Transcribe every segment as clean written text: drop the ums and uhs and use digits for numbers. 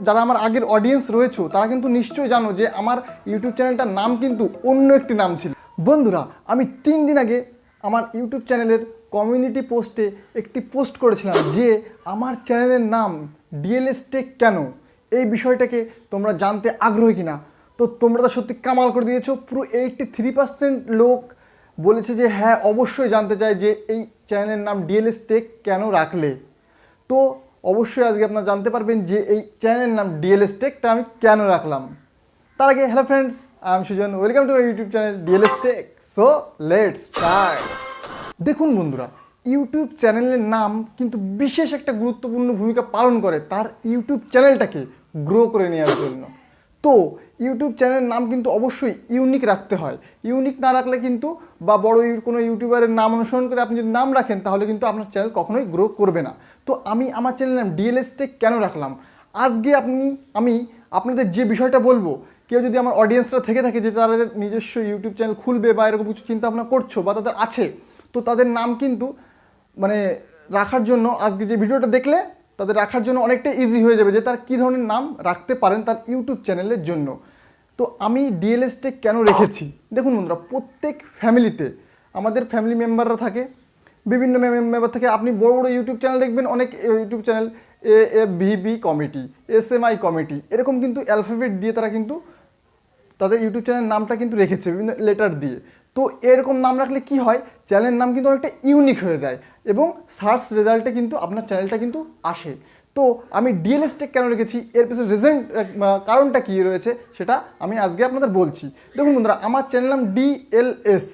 যারা আমার আগের অডিয়েন্স রয়েছে তারা কিন্তু নিশ্চয়ই জানো যে আমার ইউটিউব চ্যানেলটার নাম কিন্তু অন্য একটি নাম ছিল। বন্ধুরা, আমি 3 দিন আগে আমার ইউটিউব চ্যানেলের কমিউনিটি পোস্টে একটি পোস্ট করেছিলাম যে আমার চ্যানেলের নাম DLS Tech কেন, এই বিষয়টাকে তোমরা জানতে আগ্রহী কিনা। তো তোমরা তো সত্যি কামাল করে দিয়েছো। পুরো 83% লোক বলেছে যে হ্যাঁ অবশ্যই জানতে চায় যে এই চ্যানেলের নাম DLS Tech কেন রাখলে। তো অবশ্যই আজকে আপনারা জানতে পারবেন যে এই চ্যানেলের নাম DLS Techটা আমি কেন রাখলাম। তার আগে hello friends, I am Sujan, welcome to my YouTube channel DLS Tech। So let's start. দেখুন বন্ধুরা, ইউটিউব চ্যানেলের নাম কিন্তু বিশেষ একটা গুরুত্বপূর্ণ ভূমিকা পালন করে তার ইউটিউব চ্যানেলটাকে গ্রো করে নেওয়ার জন্য। তো ইউটিউব চ্যানেলের নাম কিন্তু অবশ্যই ইউনিক রাখতে হয়। ইউনিক না রাখলে কিন্তু বা বড় কোনো ইউটিউবারের নাম অনুসরণ করে আপনি যদি নাম রাখেন তাহলে কিন্তু আপনার চ্যানেল কখনোই গ্রো করবে না। তো আমি আমার চ্যানেলের নাম DLS Tech কেন রাখলাম, আজকে আমি আপনাদের যে বিষয়টা বলবো, কেউ যদি আমার অডিয়েন্সরা থেকে থাকে যে তাদের নিজস্ব ইউটিউব চ্যানেল খুলবে বা এরকম কিছু চিন্তা ভাবনা করছো বা তাদের আছে, তো তাদের নাম কিন্তু রাখার জন্য আজকে যে ভিডিওটা দেখলে তাদের রাখার জন্য অনেকটা ইজি হয়ে যাবে যে তার কী ধরনের নাম রাখতে পারেন তার ইউটিউব চ্যানেলের জন্য। তো আমি DLS Tech কেন রেখেছি, দেখুন বন্ধুরা, প্রত্যেক ফ্যামিলিতে আমাদের ফ্যামিলি মেম্বাররা থাকে, বিভিন্ন মেম্বার থাকে। আপনি বড় বড় ইউটিউব চ্যানেল দেখবেন, অনেক YouTube channel AFVB committee, SMI committee, এরকম কিন্তু অ্যালফাবেট দিয়ে তারা কিন্তু তাদের ইউটিউব চ্যানেলের নামটা কিন্তু রেখেছে বিভিন্ন লেটার দিয়ে। তো এরকম নাম রাখলে কি হয়, চ্যানেলের নাম কিন্তু অনেকটা ইউনিক হয়ে যায় এবং সার্চ রেজাল্টে কিন্তু আপনার চ্যানেলটা কিন্তু আসে। তো আমি DLS Tech কেন রেখেছি, এর পিছনে কারণটা কী রয়েছে সেটা আমি আজকে আপনাদের বলছি। দেখুন বন্ধুরা, আমার চ্যানেল নাম DLS।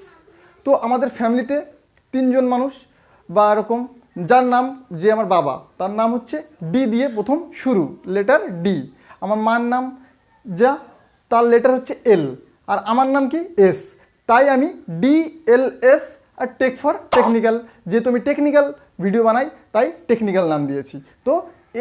তো আমাদের ফ্যামিলিতে 3 জন মানুষ বা এরকম, যার নাম যে আমার বাবা, তার নাম হচ্ছে ডি দিয়ে প্রথম শুরু, লেটার ডি। আমার মার নাম যা, তার লেটার হচ্ছে এল, আর আমার নাম কি এস। তাই আমি DLS আর টেক ফর টেকনিক্যাল, যেহেতু আমি টেকনিক্যাল ভিডিও বানাই তাই টেকনিক্যাল নাম দিয়েছি। তো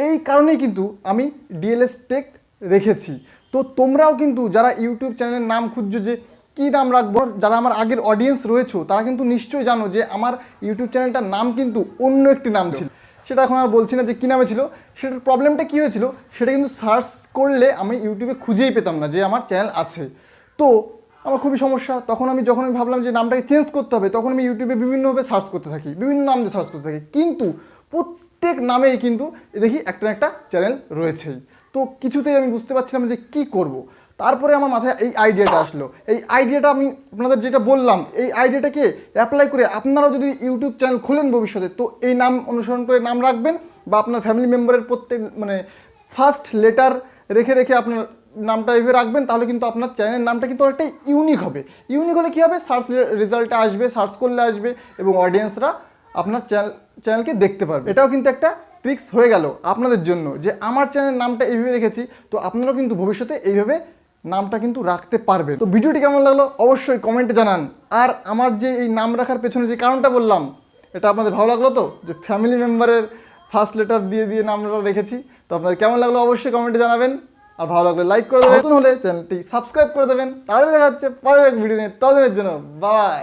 এই কারণেই কিন্তু আমি DLS Tech রেখেছি। তো তোমরাও কিন্তু যারা ইউটিউব চ্যানেলের নাম খুঁজছো যে কী নাম রাখবো, যারা আমার আগের অডিয়েন্স রয়েছে তারা কিন্তু নিশ্চয়ই জানো যে আমার ইউটিউব চ্যানেলটার নাম কিন্তু অন্য একটি নাম ছিল। সেটা এখন আর বলছি না যে কী নামে ছিল। সেটার প্রবলেমটা কী হয়েছিল, সেটা কিন্তু সার্চ করলে আমি ইউটিউবে খুঁজেই পেতাম না যে আমার চ্যানেল আছে। তো আমার খুবই সমস্যা। যখন আমি ভাবলাম যে নামটাকে চেঞ্জ করতে হবে, তখন আমি ইউটিউবে বিভিন্নভাবে সার্চ করতে থাকি, বিভিন্ন নাম দিয়ে সার্চ করতে থাকি, কিন্তু প্রত্যেক নামেই কিন্তু দেখি একটা না একটা চ্যানেল রয়েছেই। তো কিছুতেই আমি বুঝতে পারছিলাম যে কি করব। তারপরে আমার মাথায় এই আইডিয়াটা আসলো। এই আইডিয়াটা আমি আপনাদের যেটা বললাম, এই আইডিয়াটাকে অ্যাপ্লাই করে আপনারাও যদি ইউটিউব চ্যানেল খোলেন ভবিষ্যতে, তো এই নাম অনুসরণ করে নাম রাখবেন বা আপনার ফ্যামিলি মেম্বারের প্রত্যেক ফার্স্ট লেটার রেখে রেখে আপনার নামটা এভাবে রাখবেন, তাহলে কিন্তু আপনার চ্যানেলের নামটা কিন্তু অনেকটা ইউনিক হবে। ইউনিক হলে কী হবে, সার্চ রেজাল্টে আসবে, সার্চ করলে আসবে এবং অডিয়েন্সরা আপনার চ্যানেলকে দেখতে পারবে। এটাও কিন্তু একটা ট্রিক্স হয়ে গেল আপনাদের জন্য যে আমার চ্যানেলের নামটা এইভাবে রেখেছি, তো আপনারাও কিন্তু ভবিষ্যতে এইভাবে নামটা কিন্তু রাখতে পারবে। তো ভিডিওটি কেমন লাগলো অবশ্যই কমেন্টে জানান। আর আমার যে এই নাম রাখার পেছনে যে কারণটা বললাম, এটা আপনাদের ভালো লাগলো তো, যে ফ্যামিলি মেম্বারের ফার্স্ট লেটার দিয়ে নামটা রেখেছি। তো আপনাদের কেমন লাগলো অবশ্যই কমেন্টে জানাবেন। আর ভালো লাগলে লাইক করে দেবেন, নতুন হলে চ্যানেলটি সাবস্ক্রাইব করে দেবেন। তাহলে দেখা যাচ্ছে পরের এক ভিডিও নিয়ে। ততদিনের জন্য বাই।